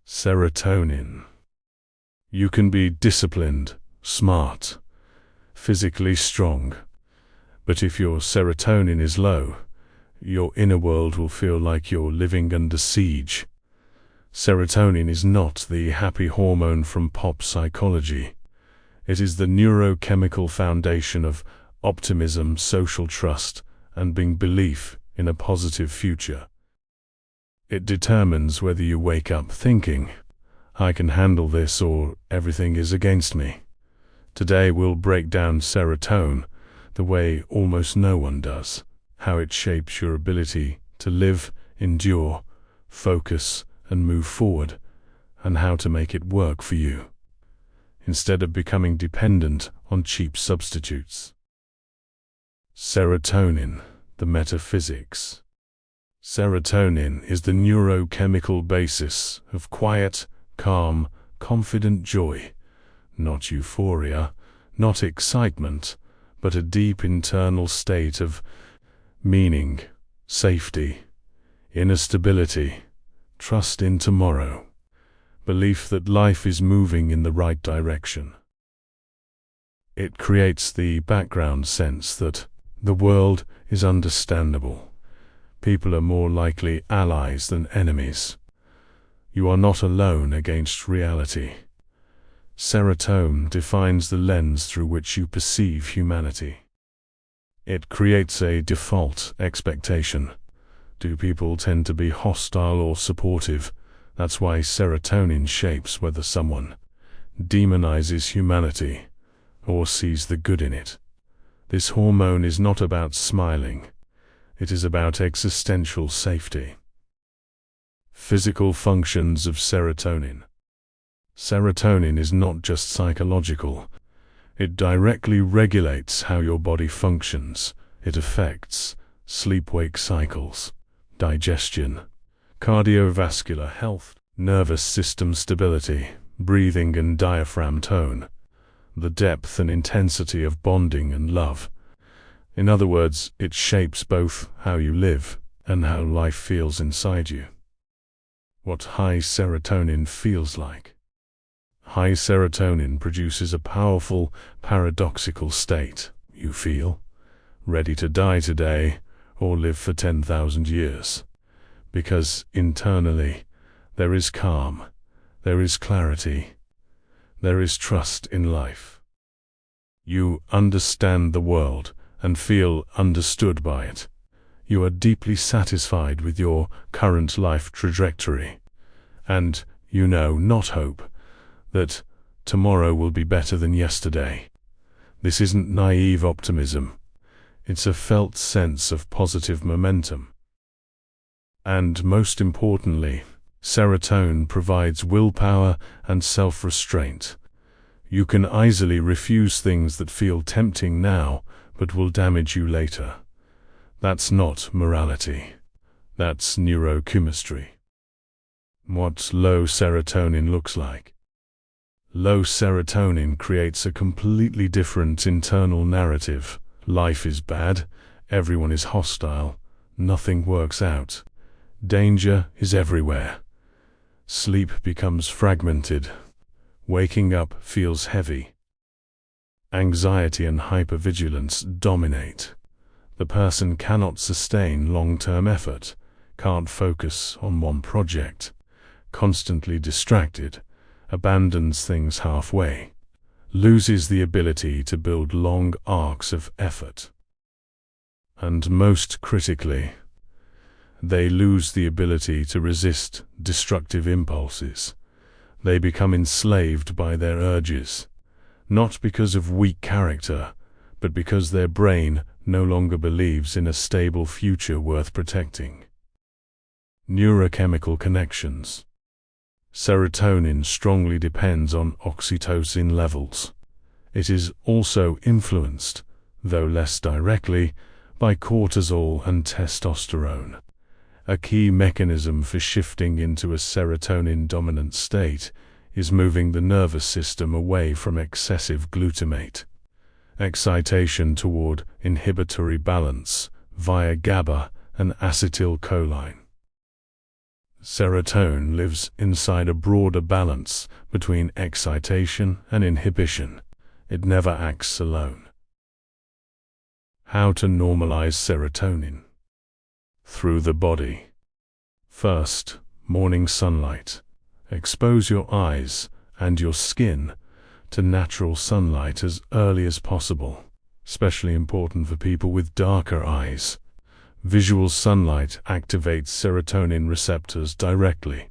Serotonin. You can be disciplined, smart, physically strong, but if your serotonin is low, your inner world will feel like you're living under siege. Serotonin is not the happy hormone from pop psychology. It is the neurochemical foundation of optimism, social trust, and belief in a positive future. It determines whether you wake up thinking, "I can handle this," or "everything is against me." Today we'll break down serotonin the way almost no one does, how it shapes your ability to live, endure, focus, and move forward, and how to make it work for you, instead of becoming dependent on cheap substitutes. Serotonin, the metaphysics. Serotonin is the neurochemical basis of quiet, calm, confident joy, not euphoria, not excitement, but a deep internal state of meaning, safety, inner stability, trust in tomorrow, belief that life is moving in the right direction. It creates the background sense that the world is understandable. People are more likely allies than enemies. You are not alone against reality. Serotonin defines the lens through which you perceive humanity. It creates a default expectation. Do people tend to be hostile or supportive? That's why serotonin shapes whether someone demonizes humanity or sees the good in it. This hormone is not about smiling. It is about existential safety. Physical functions of serotonin. Serotonin is not just psychological. It directly regulates how your body functions. It affects sleep-wake cycles, digestion, cardiovascular health, nervous system stability, breathing and diaphragm tone, the depth and intensity of bonding and love. In other words, it shapes both how you live and how life feels inside you. What high serotonin feels like. High serotonin produces a powerful, paradoxical state. You feel ready to die today or live for 10,000 years. Because internally, there is calm, there is clarity, there is trust in life. You understand the world and feel understood by it. You are deeply satisfied with your current life trajectory. And you know, not hope, that tomorrow will be better than yesterday. This isn't naive optimism. It's a felt sense of positive momentum. And most importantly, serotonin provides willpower and self-restraint. You can easily refuse things that feel tempting now, but will damage you later. That's not morality. That's neurochemistry. What low serotonin looks like. Low serotonin creates a completely different internal narrative. Life is bad, everyone is hostile, nothing works out. Danger is everywhere. Sleep becomes fragmented. Waking up feels heavy. Anxiety and hypervigilance dominate. The person cannot sustain long-term effort, can't focus on one project, constantly distracted, abandons things halfway, loses the ability to build long arcs of effort. And most critically, they lose the ability to resist destructive impulses. They become enslaved by their urges, not because of weak character, but because their brain no longer believes in a stable future worth protecting. Neurochemical connections. Serotonin strongly depends on oxytocin levels. It is also influenced, though less directly, by cortisol and testosterone. A key mechanism for shifting into a serotonin-dominant state is moving the nervous system away from excessive glutamate excitation toward inhibitory balance via GABA and acetylcholine. Serotonin lives inside a broader balance between excitation and inhibition. It never acts alone. How to normalize serotonin? Through the body. First, morning sunlight. Expose your eyes and your skin to natural sunlight as early as possible, especially important for people with darker eyes. Visual sunlight activates serotonin receptors directly.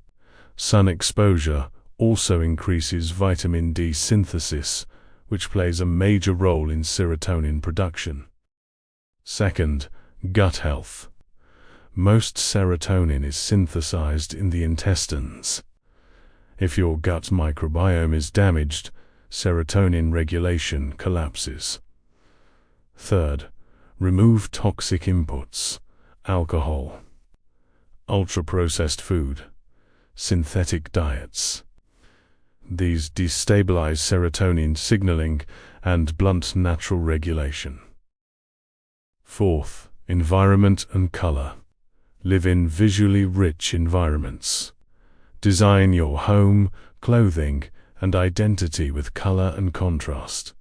Sun exposure also increases vitamin D synthesis, which plays a major role in serotonin production. Second, gut health. Most serotonin is synthesized in the intestines. If your gut microbiome is damaged, serotonin regulation collapses. Third, remove toxic inputs, alcohol, ultra-processed food, synthetic diets. These destabilize serotonin signaling and blunt natural regulation. Fourth, environment and color. Live in visually rich environments. Design your home, clothing, and identity with color and contrast.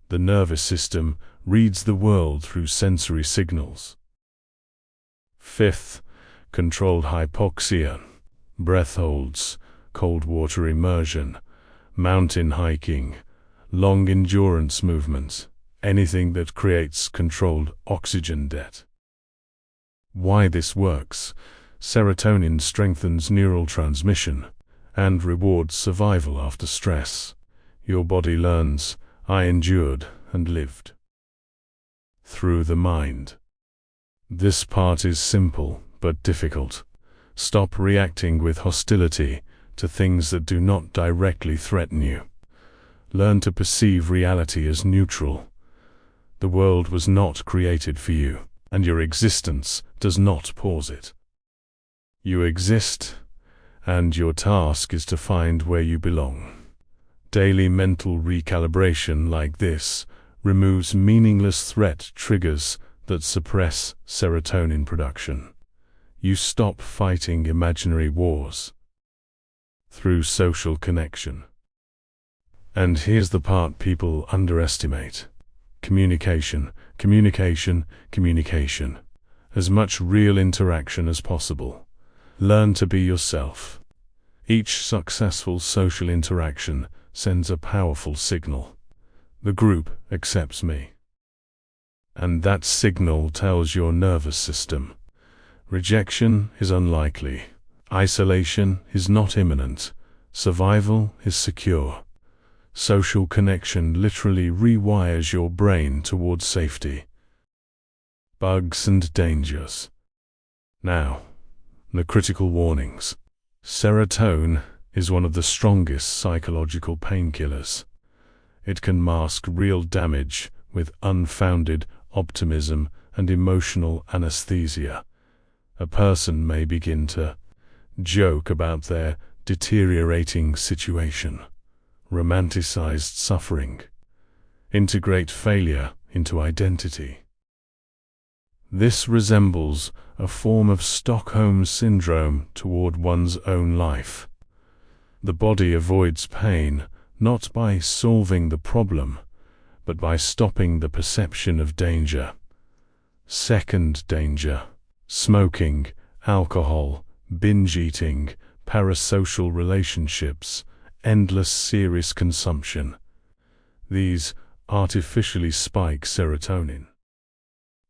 The nervous system reads the world through sensory signals. Fifth, controlled hypoxia, breath holds, cold water immersion, mountain hiking, long endurance movement, anything that creates controlled oxygen debt. Why this works? Serotonin strengthens neural transmission and rewards survival after stress. Your body learns, I endured and lived. Through the mind. This part is simple but difficult. Stop reacting with hostility to things that do not directly threaten you. Learn to perceive reality as neutral. The world was not created for you, and your existence does not pause it. You exist, and your task is to find where you belong. Daily mental recalibration like this removes meaningless threat triggers that suppress serotonin production. You stop fighting imaginary wars. Through social connection. And here's the part people underestimate. Communication, communication, communication. As much real interaction as possible. Learn to be yourself. Each successful social interaction sends a powerful signal. The group accepts me. And that signal tells your nervous system. Rejection is unlikely. Isolation is not imminent. Survival is secure. Social connection literally rewires your brain towards safety. Bugs and dangers. Now, the critical warnings. Serotonin is one of the strongest psychological painkillers. It can mask real damage with unfounded optimism and emotional anesthesia. A person may begin to joke about their deteriorating situation, romanticized suffering, integrate failure into identity. This resembles a form of Stockholm syndrome toward one's own life. The body avoids pain not by solving the problem, but by stopping the perception of danger. Second danger: smoking, alcohol, binge eating, parasocial relationships, endless serious consumption. These artificially spike serotonin.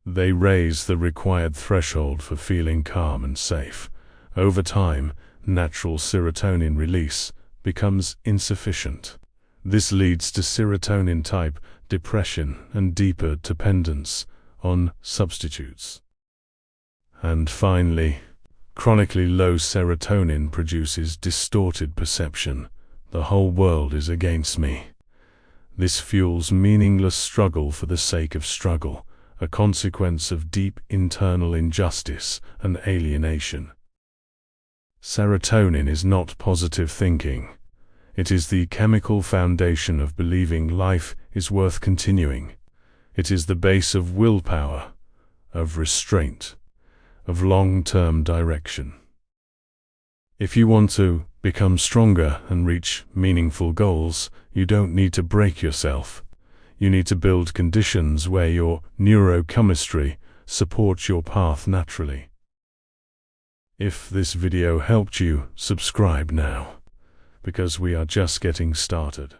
They raise the required threshold for feeling calm and safe. Over time, natural serotonin release becomes insufficient. This leads to serotonin-type depression and deeper dependence on substitutes. And finally, chronically low serotonin produces distorted perception. The whole world is against me. This fuels meaningless struggle for the sake of struggle, a consequence of deep internal injustice and alienation. Serotonin is not positive thinking. It is the chemical foundation of believing life is worth continuing. It is the base of willpower, of restraint, of long-term direction. If you want to become stronger and reach meaningful goals, you don't need to break yourself. You need to build conditions where your neurochemistry supports your path naturally. If this video helped you, subscribe now, because we are just getting started.